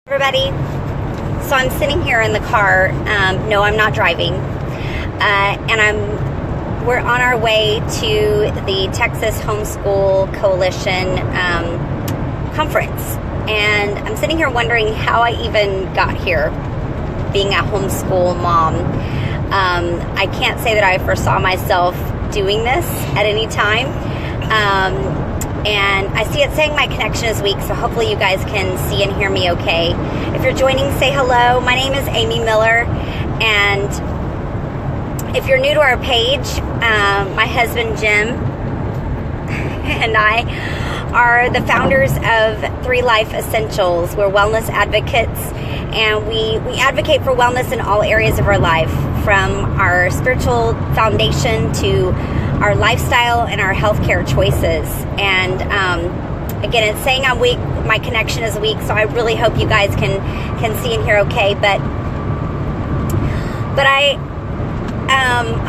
Everybody, so I'm sitting here in the car. No, I'm not driving, and we're on our way to the Texas Homeschool Coalition conference, and I'm sitting here wondering how I even got here, being a homeschool mom. I can't say that I foresaw myself doing this at any time. And I see it saying my connection is weak, so hopefully you guys can see and hear me okay. If you're joining, say hello. My name is Amy Miller, and if you're new to our page, my husband Jim and I are the founders of 3 Life Essentials. We're wellness advocates, and we advocate for wellness in all areas of our life, from our spiritual foundation to our lifestyle and our healthcare choices. And again, it's saying I'm weak, my connection is weak, so I really hope you guys can see and hear okay. But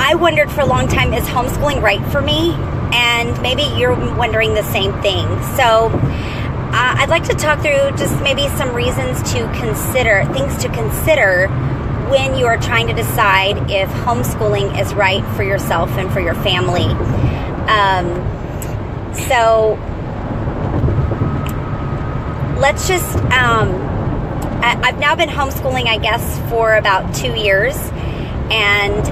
I wondered for a long time, is homeschooling right for me? And maybe you're wondering the same thing. So I'd like to talk through just maybe some reasons to consider, things to consider when you are trying to decide if homeschooling is right for yourself and for your family. So let's just, I've now been homeschooling, I guess, for about 2 years. And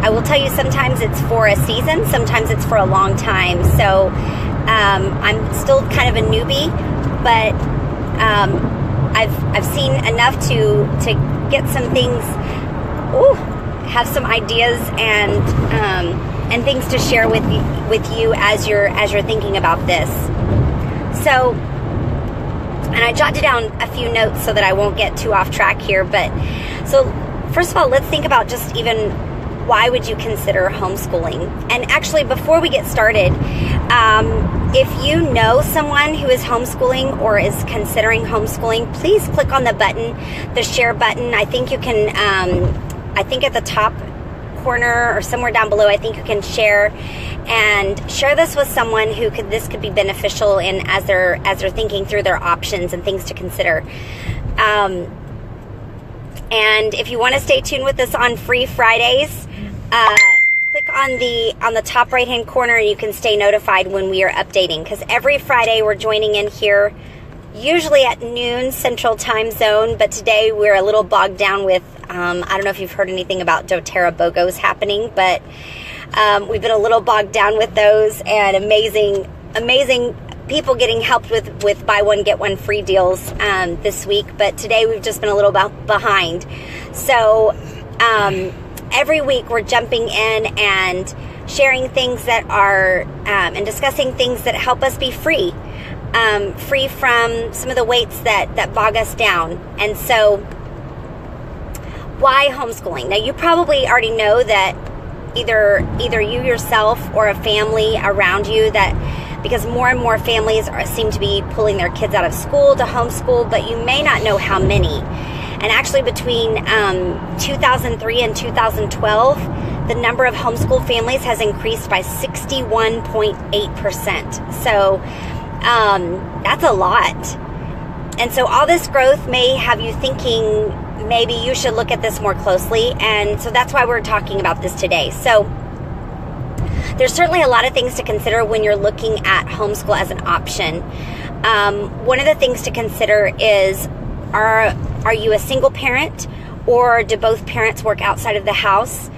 I will tell you, sometimes it's for a season, sometimes it's for a long time. So I'm still kind of a newbie, but I've seen enough to get some things, have some ideas and things to share with you as you're thinking about this. So, and I jotted down a few notes so that I won't get too off track here. But so first of all, let's think about just even why would you consider homeschooling? And actually, before we get started, if you know someone who is homeschooling or is considering homeschooling, please click on the button, the share button. I think you can, I think at the top corner or somewhere down below, I think you can share this with someone who this could be beneficial in as they're thinking through their options and things to consider. And if you want to stay tuned with us on Free Fridays, click on the top right hand corner and you can stay notified when we are updating, because every Friday we're joining in here usually at noon Central Time Zone, but today we're a little bogged down with I don't know if you've heard anything about doTERRA BOGOs happening, but we've been a little bogged down with those, and amazing people getting helped with buy one get one free deals this week. But today we've just been a little behind. So every week we're jumping in and sharing things that are and discussing things that help us be free from some of the weights that bog us down. And so why homeschooling? Now, you probably already know that either you yourself or a family around you, that because more and more families seem to be pulling their kids out of school to homeschool, but you may not know how many. And actually, between 2003 and 2012, the number of homeschool families has increased by 61.8%. So that's a lot. And so all this growth may have you thinking maybe you should look at this more closely. And so that's why we're talking about this today. So there's certainly a lot of things to consider when you're looking at homeschool as an option. One of the things to consider is, are you a single parent, or do both parents work outside of the house?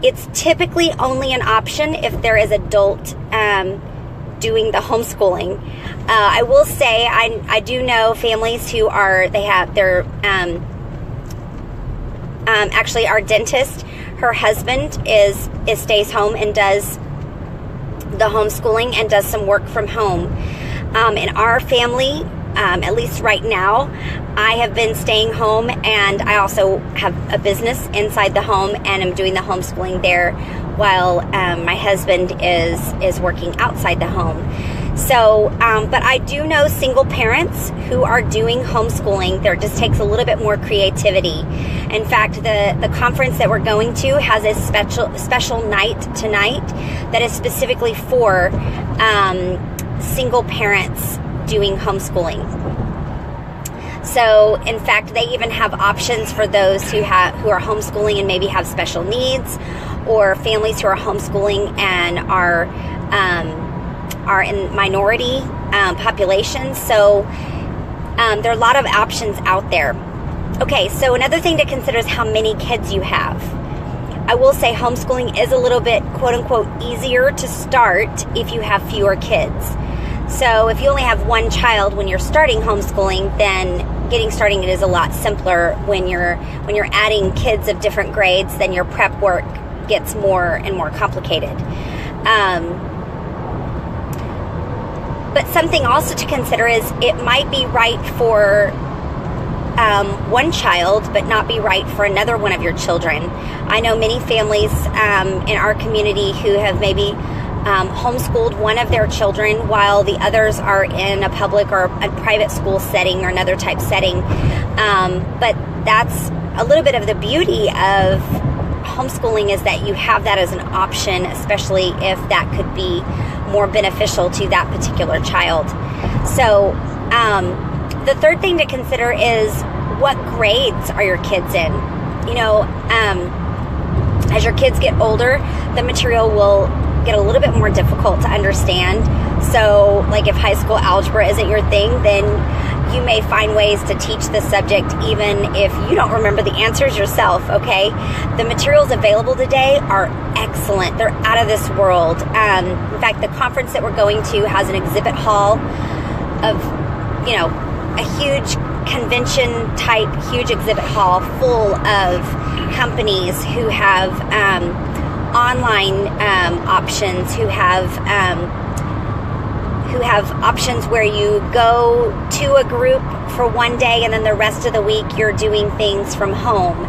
It's typically only an option if there is adult doing the homeschooling. I will say I do know families who actually our dentist, her husband stays home and does the homeschooling and does some work from home. In our family, at least right now, I have been staying home, and I also have a business inside the home and am doing the homeschooling there while my husband is working outside the home. So, but I do know single parents who are doing homeschooling. There just takes a little bit more creativity. In fact, the conference that we're going to has a special night tonight that is specifically for single parents doing homeschooling. So, in fact, they even have options for those who are homeschooling and maybe have special needs, or families who are homeschooling and are in minority populations. So, there are a lot of options out there. Okay, so another thing to consider is how many kids you have. I will say homeschooling is a little bit, quote unquote, easier to start if you have fewer kids. So if you only have one child when you're starting homeschooling, then getting started is a lot simpler. When you're adding kids of different grades, then your prep work gets more and more complicated. But something also to consider is it might be right for one child, but not be right for another one of your children. I know many families in our community who have maybe homeschooled one of their children while the others are in a public or a private school setting or another type setting. But that's a little bit of the beauty of homeschooling, is that you have that as an option, especially if that could be more beneficial to that particular child. So the third thing to consider is, what grades are your kids in? You know, as your kids get older, the material will get a little bit more difficult to understand. So, like if high school algebra isn't your thing, then you may find ways to teach the subject even if you don't remember the answers yourself, okay? The materials available today are excellent. They're out of this world. In fact, the conference that we're going to has an exhibit hall of, you know, a huge convention type, huge exhibit hall full of companies who have online options, who have options where you go to a group for one day and then the rest of the week you're doing things from home.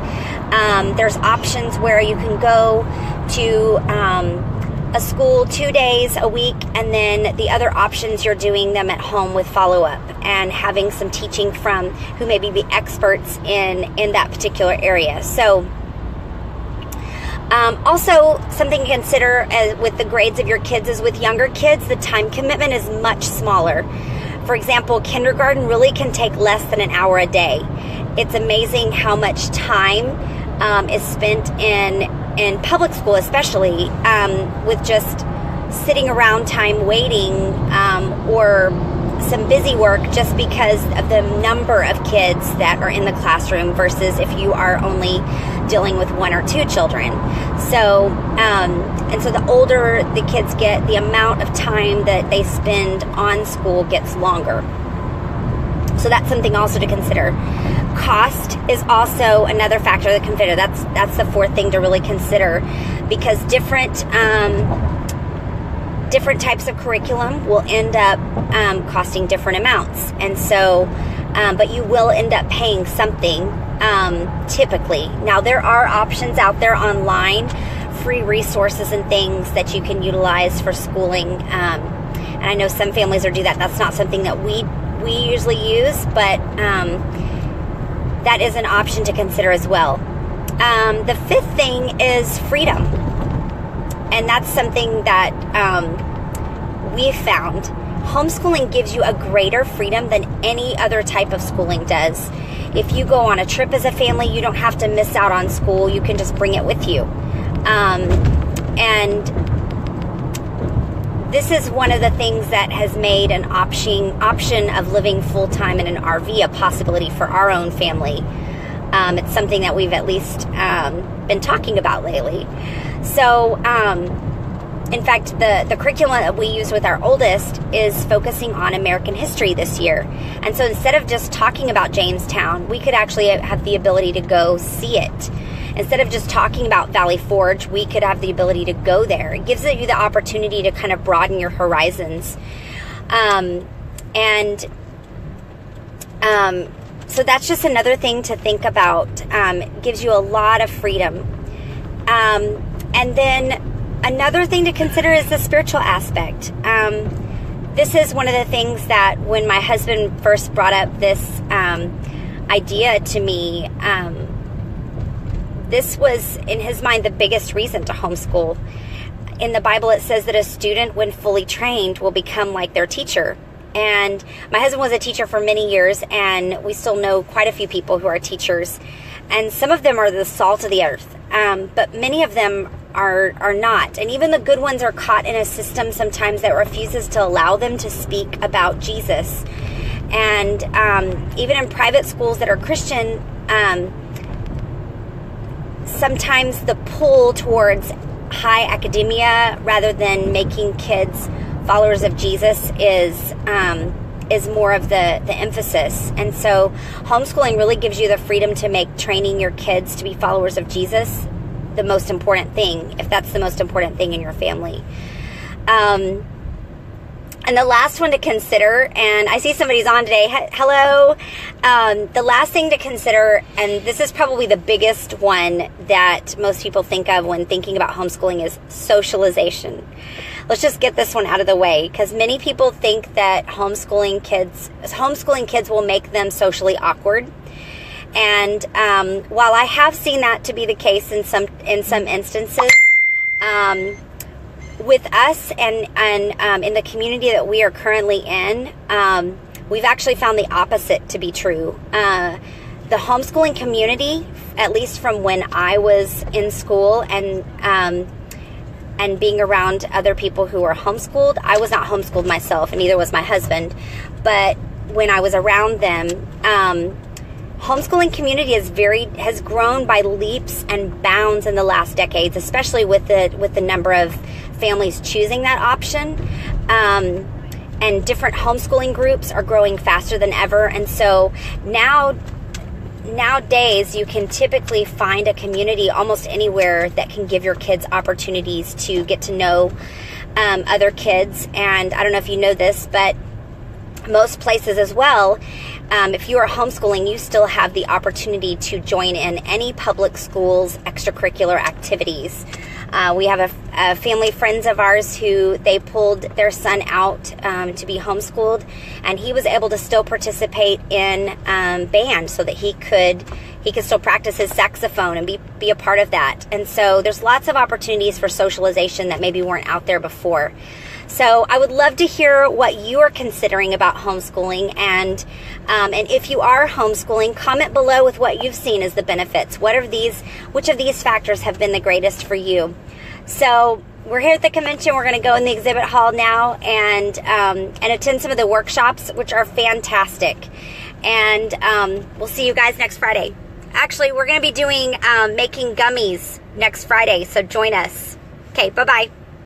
There's options where you can go to a school 2 days a week, and then the other options you're doing them at home with follow-up and having some teaching from who maybe be experts in that particular area. So also, something to consider with the grades of your kids is, with younger kids, the time commitment is much smaller. For example, kindergarten really can take less than an hour a day. It's amazing how much time is spent in public school, especially with just sitting around time waiting or some busy work, just because of the number of kids that are in the classroom versus if you are only dealing with one or two children. So, and so the older the kids get, the amount of time that they spend on school gets longer. So that's something also to consider. Cost is also another factor to consider. That's the fourth thing to really consider, because different types of curriculum will end up costing different amounts. And so, but you will end up paying something typically. Now, there are options out there online, free resources and things that you can utilize for schooling. And I know some families do that. That's not something that we usually use, but that is an option to consider as well. The fifth thing is freedom. And that's something that we've found. Homeschooling gives you a greater freedom than any other type of schooling does. If you go on a trip as a family, you don't have to miss out on school. You can just bring it with you. And this is one of the things that has made an option of living full-time in an RV a possibility for our own family. It's something that we've at least been talking about lately. So, in fact, the curriculum that we use with our oldest is focusing on American history this year. And so instead of just talking about Jamestown, we could actually have the ability to go see it. Instead of just talking about Valley Forge, we could have the ability to go there. It gives you the opportunity to kind of broaden your horizons. So that's just another thing to think about. It gives you a lot of freedom. And then another thing to consider is the spiritual aspect. This is one of the things that when my husband first brought up this idea to me, this was, in his mind, the biggest reason to homeschool. In the Bible, it says that a student, when fully trained, will become like their teacher. And my husband was a teacher for many years, and we still know quite a few people who are teachers. And some of them are the salt of the earth, but many of them are not. And even the good ones are caught in a system sometimes that refuses to allow them to speak about Jesus. And even in private schools that are Christian, sometimes the pull towards high academia rather than making kids followers of Jesus is more of the emphasis. And so homeschooling really gives you the freedom to make training your kids to be followers of Jesus the most important thing, if that's the most important thing in your family. And the last one to consider, and I see somebody's on today. Hello. The last thing to consider, and this is probably the biggest one that most people think of when thinking about homeschooling, is socialization. Let's just get this one out of the way, because many people think that homeschooling kids will make them socially awkward. And while I have seen that to be the case in some instances, with us and in the community that we are currently in, we've actually found the opposite to be true. The homeschooling community, at least from when I was in school and being around other people who were homeschooled, I was not homeschooled myself, and neither was my husband. But when I was around them, homeschooling community has grown by leaps and bounds in the last decades, especially with the number of families choosing that option. And different homeschooling groups are growing faster than ever. And so nowadays you can typically find a community almost anywhere that can give your kids opportunities to get to know other kids. And I don't know if you know this, but most places as well, if you are homeschooling, you still have the opportunity to join in any public schools extracurricular activities. We have a family friends of ours who they pulled their son out to be homeschooled, and he was able to still participate in band so that he could still practice his saxophone and be a part of that. And so there's lots of opportunities for socialization that maybe weren't out there before. So I would love to hear what you are considering about homeschooling, and if you are homeschooling, comment below with what you've seen as the benefits. Which of these factors have been the greatest for you? So we're here at the convention. We're going to go in the exhibit hall now and attend some of the workshops, which are fantastic. And we'll see you guys next Friday. Actually, we're going to be doing making gummies next Friday, so join us. Okay, bye-bye.